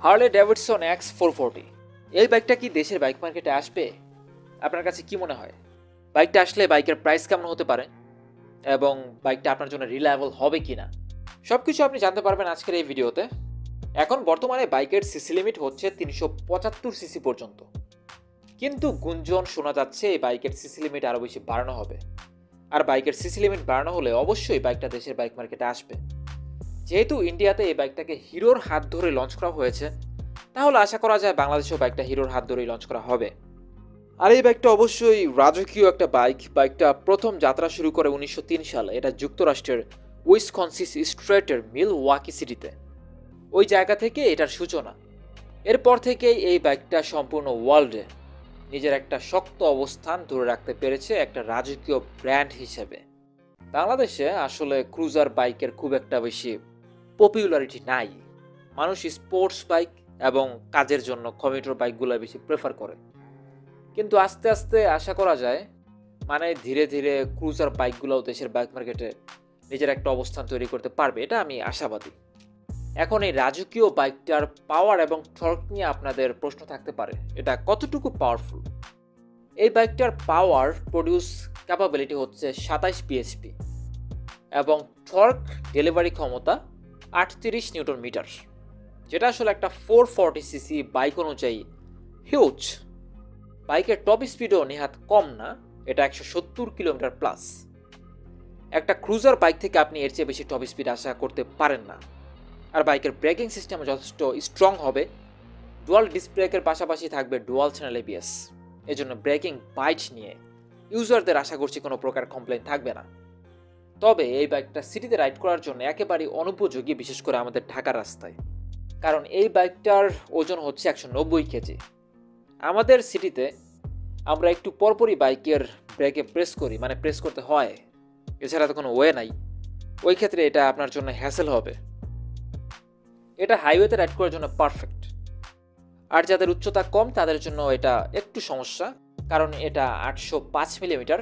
Harley Davidson X440 এই বাইকটা কি দেশের বাইক মার্কেটে আসবে? আপনার কাছে কি মনে হয়? বাইকটা আসলে বাইকের প্রাইস কেমন হতে পারে এবং বাইকটা আপনার জন্য রিলায়েবল হবে কিনা, সবকিছু আপনি জানতে পারবেন আজকের এই ভিডিওতে। এখন বর্তমানে বাইকের সিসি লিমিট হচ্ছে 375 সিসি পর্যন্ত, কিন্তু গুঞ্জন শোনা যাচ্ছে এই বাইকের সিসি লিমিট আরও বেশি বাড়ানো হবে। আর বাইকের সিসি লিমিট বাড়ানো হলে অবশ্যই বাইকটা দেশের বাইক মার্কেটে আসবে। যেহেতু ইন্ডিয়াতে এই বাইকটাকে হিরোর হাত ধরে লঞ্চ করা হয়েছে, তাহলে আশা করা যায় বাংলাদেশেও বাইকটা হিরোর হাত ধরেই লঞ্চ করা হবে। আর এই বাইকটা অবশ্যই রাজকীয় একটা বাইক। বাইকটা প্রথম যাত্রা শুরু করে 1903 সালে। এটা যুক্তরাষ্ট্রের উইসকনসিন স্টেটের মিলওয়াকি সিটিতে। ওই জায়গা থেকে এটার সূচনা। এরপর থেকেই এই বাইকটা সম্পূর্ণ ওয়ার্ল্ডে নিজের একটা শক্ত অবস্থান ধরে রাখতে পেরেছে একটা রাজকীয় ব্র্যান্ড হিসেবে। বাংলাদেশে আসলে ক্রুজার বাইকের খুব একটা বেশি পপুলারিটি নাই। মানুষ স্পোর্টস বাইক এবং কাজের জন্য কমিউটার বাইকগুলো বেশি প্রেফার করে। কিন্তু আস্তে আস্তে আশা করা যায় ধীরে ধীরে ক্রুজার বাইকগুলোও দেশের বাইক মার্কেটে নিজের একটা অবস্থান তৈরি করতে পারবে, এটা আমি আশাবাদী। এখন এই রাজকীয় বাইকটার পাওয়ার এবং টর্ক নিয়ে আপনাদের প্রশ্ন থাকতে পারে, এটা কতটুকু পাওয়ারফুল? এই বাইকটার পাওয়ার প্রডিউস ক্যাপাবিলিটি হচ্ছে 27 বিএইচপি এবং টর্ক ডেলিভারি ক্ষমতা 38 নিউটন মিটার, যেটা আসলে একটা 440 সিসি বাইক অনুযায়ী হিউজ। বাইকের টপ স্পিডও নেহাত কম না, এটা 170 কিলোমিটার প্লাস। একটা ক্রুজার বাইক থেকে আপনি এর চেয়ে বেশি টপ স্পিড আশা করতে পারেন না। আর বাইকের ব্রেকিং সিস্টেম যথেষ্ট স্ট্রং হবে। ডুয়াল ডিস্ক ব্রেকের পাশাপাশি থাকবে ডুয়াল চ্যানেল এবিএস। এজন্য ব্রেকিং বাইট নিয়ে ইউজারদের আশা করছি কোনো প্রকার কমপ্লেইন থাকবে না। তবে এই বাইকটা সিটিতে রাইড করার জন্য একেবারেই অনুপযোগী, বিশেষ করে আমাদের ঢাকার রাস্তায়। কারণ এই বাইকটার ওজন হচ্ছে 190 কেজি। আমাদের সিটিতে আমরা একটু পরপরই বাইকের ব্রেকে প্রেস করতে হয়, এছাড়া তো কোনো ওয়ে নাই। ওই ক্ষেত্রে এটা আপনার জন্য হ্যাসেল হবে। এটা হাইওয়েতে রাইড করার জন্য পারফেক্ট। আর যাদের উচ্চতা কম তাদের জন্য এটা একটু সমস্যা, কারণ এটা 805 মিলিমিটার।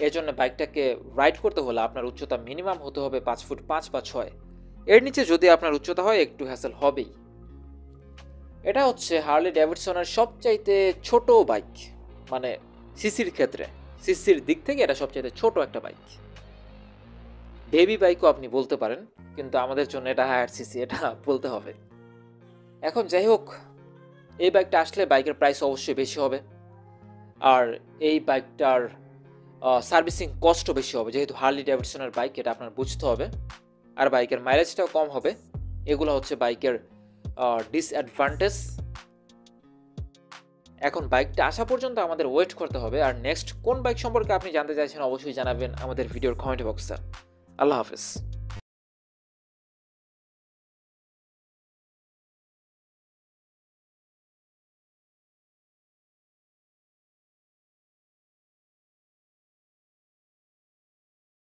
এর জন্য বাইকটাকে রাইড করতে হলে আপনার উচ্চতা মিনিমাম হতে হবে 5 ফুট 5 বা 6। এর নিচে যদি আপনার উচ্চতা হয় একটু হ্যাসেল হবেই। এটা হচ্ছে হার্লে ডেভিডসনের সবচাইতে ছোট বাইক, সিসির ক্ষেত্রে, সিসির দিক থেকে এটা সবচাইতে ছোট একটা বাইক। বেবি বাইকও আপনি বলতে পারেন, কিন্তু আমাদের জন্য এটা হায়ার সিসি, এটা বলতে হবে। এখন যাই হোক, এই বাইকটা আসলে বাইকের প্রাইস অবশ্যই বেশি হবে। আর এই বাইকটার সার্ভিসিং কস্টও বেশি হবে, যেহেতু হার্লি ডেভিডসনের বাইক, এটা আপনার বুঝতে হবে। আর বাইকের মাইলেজটাও কম হবে। এগুলো হচ্ছে বাইকের ডিসঅ্যাডভান্টেজ। এখন বাইকটা আসা পর্যন্ত আমাদের ওয়েট করতে হবে। আর নেক্সট কোন বাইক সম্পর্কে আপনি জানতে চাইছেন অবশ্যই জানাবেন আমাদের ভিডিওর কমেন্ট বক্সে। আল্লাহ হাফেজ।